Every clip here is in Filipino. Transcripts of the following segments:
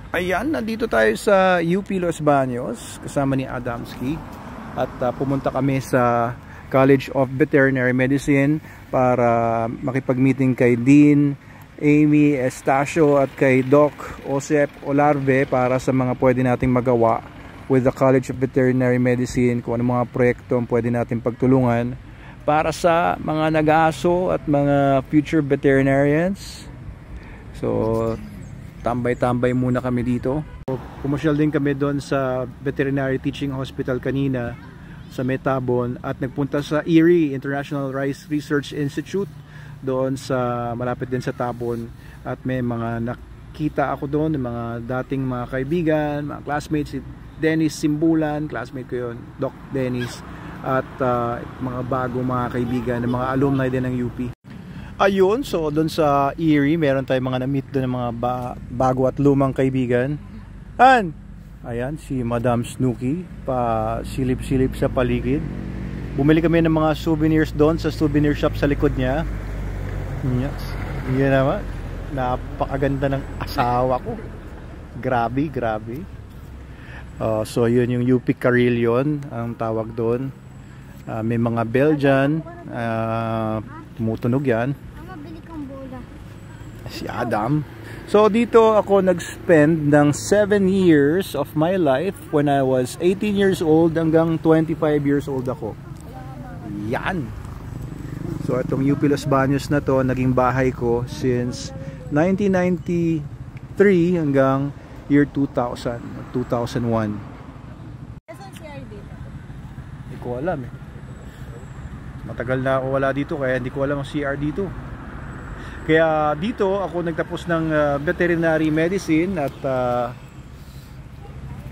Ayan, nandito tayo sa UP Los Baños kasama ni Adamski at pumunta kami sa College of Veterinary Medicine para makipag-meeting kay Dean Amy Estacio at kay Doc Osep Olarve para sa mga pwede nating magawa with the College of Veterinary Medicine, kung ano mga proyekto ang pwede nating pagtulungan para sa mga nag-aaso at mga future veterinarians. So tambay-tambay muna kami dito. Pumasyal din kami doon sa Veterinary Teaching Hospital kanina sa Metabon at nagpunta sa Erie International Rice Research Institute doon sa malapit din sa Tabon, at may mga nakita ako doon, mga dating mga kaibigan, mga classmates, si Dennis Simbulan, classmate ko yun, Doc Dennis, at mga bagong mga kaibigan, mga alumni din ng UP. Ayun, so doon sa Erie, meron tayong mga na-meet doon ng mga bago at lumang kaibigan. Ayan, si Madam Snooki, pa silip-silip sa paligid. Bumili kami ng mga souvenirs doon sa souvenir shop sa likod niya. Yes, yun naman. Napakaganda ng asawa ko. Grabe, grabe. So yun yung UP Carillon, ang tawag doon. May mga Belgian, tumutunog yan. Si Adam. So dito ako nag-spend ng 7 years of my life when I was 18 years old hanggang 25 years old ako. Yan. So itong UP Los Baños na to naging bahay ko since 1993 hanggang year 2000, 2001. Hindi ko alam eh. Matagal na ako wala dito kaya hindi ko alam ang CR dito. Kaya dito ako nagtapos ng veterinary medicine at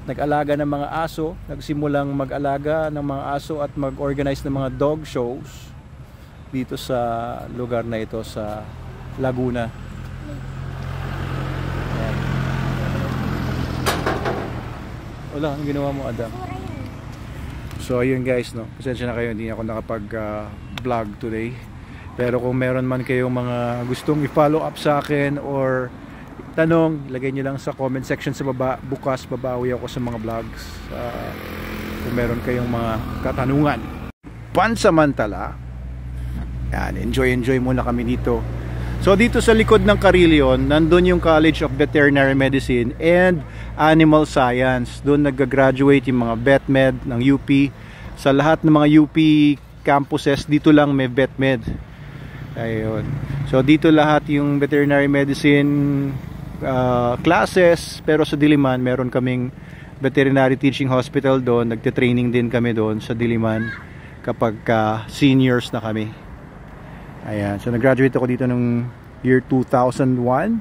nag-alaga ng mga aso. Nagsimulang mag-alaga ng mga aso at mag-organize ng mga dog shows dito sa lugar na ito sa Laguna. Ayan. Wala, anong ginawa mo, Adam? So ayun guys, no, pasensya na kayo, hindi ako nakapag-vlog today. Pero kung meron man kayong mga gustong i-follow up sa akin or tanong, ilagay nyo lang sa comment section sa baba. Bukas babawi ako sa mga vlogs kung meron kayong mga katanungan. Pansamantala, yan, enjoy muna kami dito. So dito sa likod ng Carillon, nandun yung College of Veterinary Medicine and Animal Science. Doon nag-graduate yung mga VetMed ng UP. Sa lahat ng mga UP campuses, dito lang may VetMed. Ayun. So dito lahat yung veterinary medicine classes, pero sa Diliman meron kaming veterinary teaching hospital doon. Nagte-training din kami doon sa Diliman kapag seniors na kami. Ayan. So nag-graduate ako dito nung year 2001.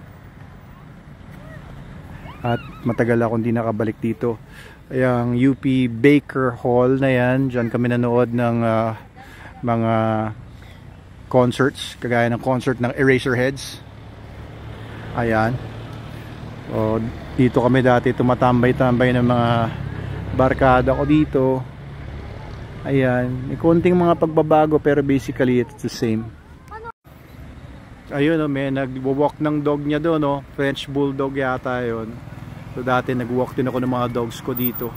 At matagal ako hindi nakabalik dito. Yung UP Baker Hall na yan, dyan kami nanood ng mga concerts, kagaya ng concert ng Eraserheads. Ayan. O, dito kami dati tumatambay-tambay ng mga barkada ko dito. Ayan, may konting mga pagbabago pero basically it's the same. Ayun, no, may nag-walk ng dog niya doon, no? French Bulldog yata yun. So dati nag-walk din ako ng mga dogs ko dito.